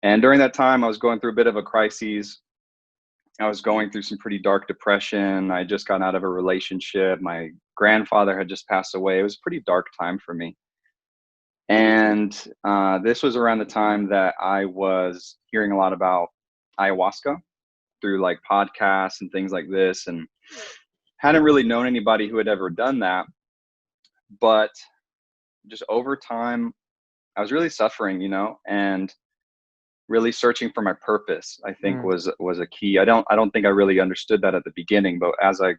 And during that time, I was going through a bit of a crisis. I was going through some pretty dark depression. I just got out of a relationship. My grandfather had just passed away. It was a pretty dark time for me. And this was around the time that I was hearing a lot about ayahuasca through like podcasts and things like this, and hadn't really known anybody who had ever done that. But just over time, I was really suffering, and really searching for my purpose, I think was a key. I don't think I really understood that at the beginning, but as I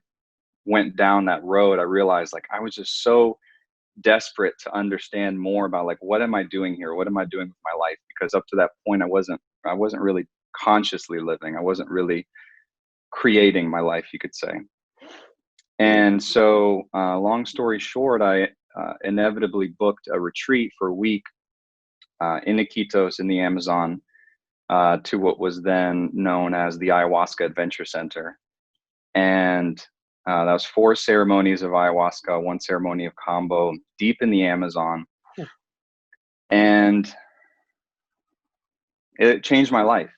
went down that road, I realized like I was just so desperate to understand more about like, what am I doing here? What am I doing with my life? Because up to that point, I wasn't really consciously living. I wasn't really creating my life, you could say. And so, long story short, I inevitably booked a retreat for a week in Iquitos in the Amazon, to what was then known as the Ayahuasca Adventure Center. And that was 4 ceremonies of ayahuasca, 1 ceremony of combo, deep in the Amazon. And it changed my life,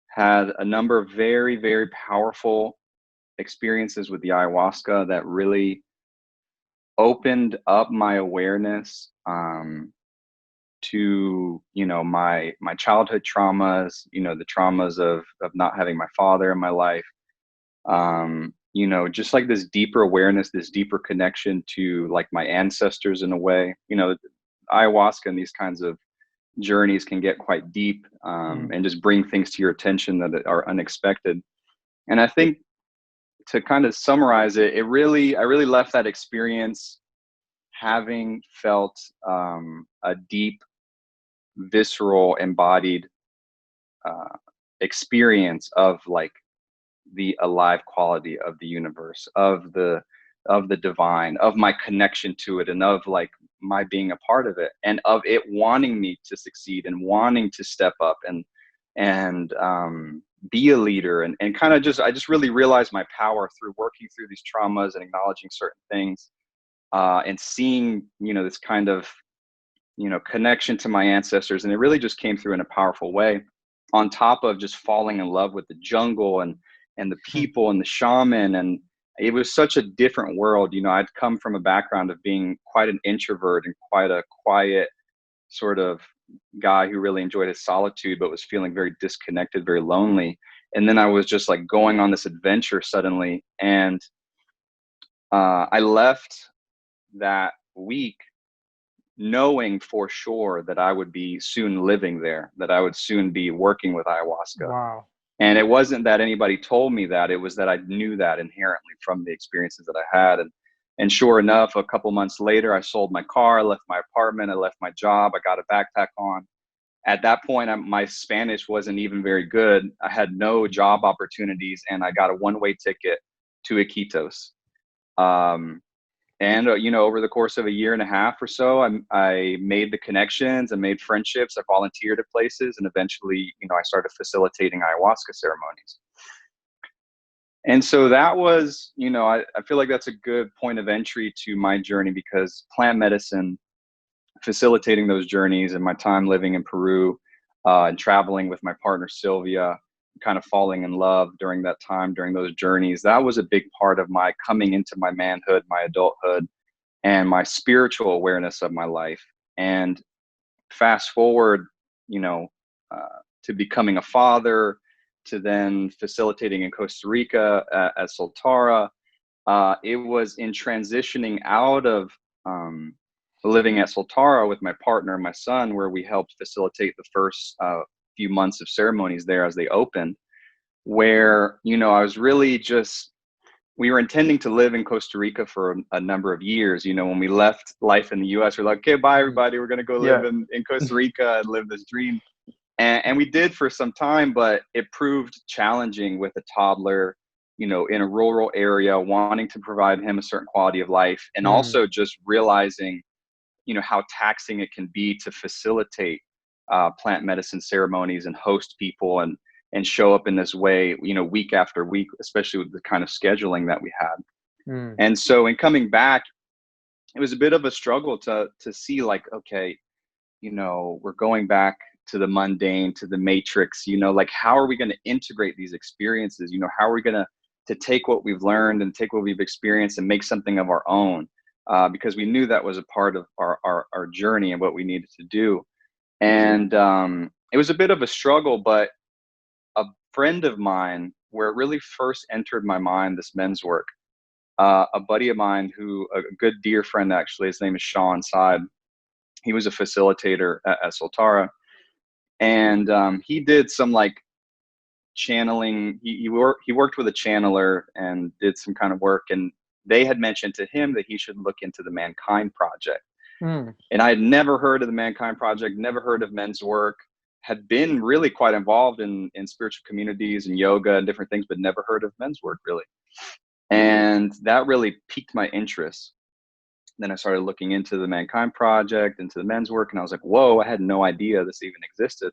had a number of very, very powerful experiences with the ayahuasca that really opened up my awareness to my childhood traumas, the traumas of not having my father in my life, just like this deeper awareness, this deeper connection to like my ancestors in a way. Ayahuasca and these kinds of journeys can get quite deep, and just bring things to your attention that are unexpected. And I think, to kind of summarize it, I really left that experience having felt a deep, visceral, embodied experience of like the alive quality of the universe, of the divine, of my connection to it, and of like my being a part of it, and of it wanting me to succeed and wanting to step up and be a leader, and kind of I just really realized my power through working through these traumas and acknowledging certain things, and seeing this kind of connection to my ancestors. And it really just came through in a powerful way, on top of just falling in love with the jungle and the people and the shaman. And it was such a different world. I'd come from a background of being quite an introvert and quite a quiet sort of guy who really enjoyed his solitude, but was feeling very disconnected, very lonely. And then I was just like going on this adventure suddenly. And I left that week knowing for sure that I would be soon living there, that I would soon be working with ayahuasca. Wow. And it wasn't that anybody told me that, it was that I knew that inherently from the experiences that I had. And sure enough, a couple months later, I sold my car, I left my apartment, I left my job, I got a backpack on. At that point, my Spanish wasn't even very good. I had no job opportunities, and I got a one-way ticket to Iquitos. And over the course of a year and a half or so, I made the connections and made friendships. I volunteered at places, and eventually, I started facilitating ayahuasca ceremonies. And so that was, I feel like that's a good point of entry to my journey, because plant medicine, facilitating those journeys, and my time living in Peru, and traveling with my partner Sylvia, kind of falling in love during that time, during those journeys, that was a big part of my coming into my manhood, my adulthood, and my spiritual awareness of my life. And fast forward, to becoming a father, to then facilitating in Costa Rica at Soltara. It was in transitioning out of living at Soltara with my partner and my son, where we helped facilitate the first few months of ceremonies there as they opened, where, I was really just, we were intending to live in Costa Rica for a number of years. When we left life in the US, we're like, okay, bye everybody. We're going to go live in Costa Rica and live this dream. And we did for some time, but it proved challenging with a toddler, in a rural area, wanting to provide him a certain quality of life. And also just realizing, how taxing it can be to facilitate plant medicine ceremonies and host people and show up in this way, week after week, especially with the kind of scheduling that we had. And so in coming back, it was a bit of a struggle to see like, okay, we're going back to the mundane, to the matrix, like how are we going to integrate these experiences? How are we going to take what we've learned and take what we've experienced and make something of our own? Because we knew that was a part of our journey and what we needed to do. And it was a bit of a struggle, but a friend of mine, where it really first entered my mind, this men's work, a buddy of mine a good dear friend, actually, his name is Sean Side. He was a facilitator at Soltara. And he did some like channeling. He worked with a channeler and did some kind of work. And they had mentioned to him that he should look into the Mankind Project. And I had never heard of the Mankind Project, never heard of men's work, had been really quite involved in spiritual communities and yoga and different things, but never heard of men's work really. And that really piqued my interest. Then I started looking into the Mankind Project, into the men's work, and I was like, whoa, I had no idea this even existed.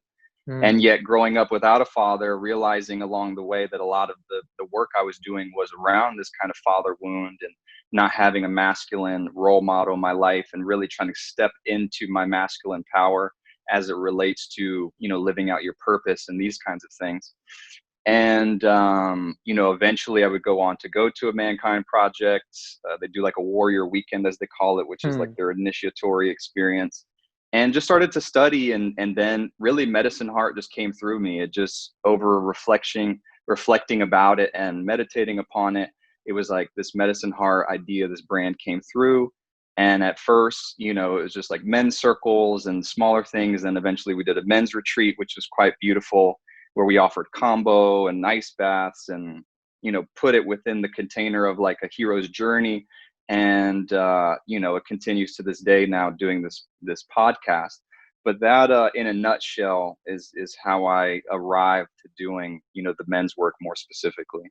And yet growing up without a father, realizing along the way that a lot of the work I was doing was around this kind of father wound and not having a masculine role model in my life, and really trying to step into my masculine power as it relates to, living out your purpose and these kinds of things. And, eventually I would go on to go to a Mankind Project. They do like a warrior weekend, as they call it, which is like their initiatory experience. And just started to study, and then really Medicine Heart just came through me. It just, over reflecting about it and meditating upon it, it was like this Medicine Heart idea, this brand came through. And at first, it was just like men's circles and smaller things. And eventually we did a men's retreat, which was quite beautiful, where we offered combo and ice baths and, put it within the container of like a hero's journey. And it continues to this day now, doing this podcast. But that in a nutshell is how I arrived to doing the men's work more specifically.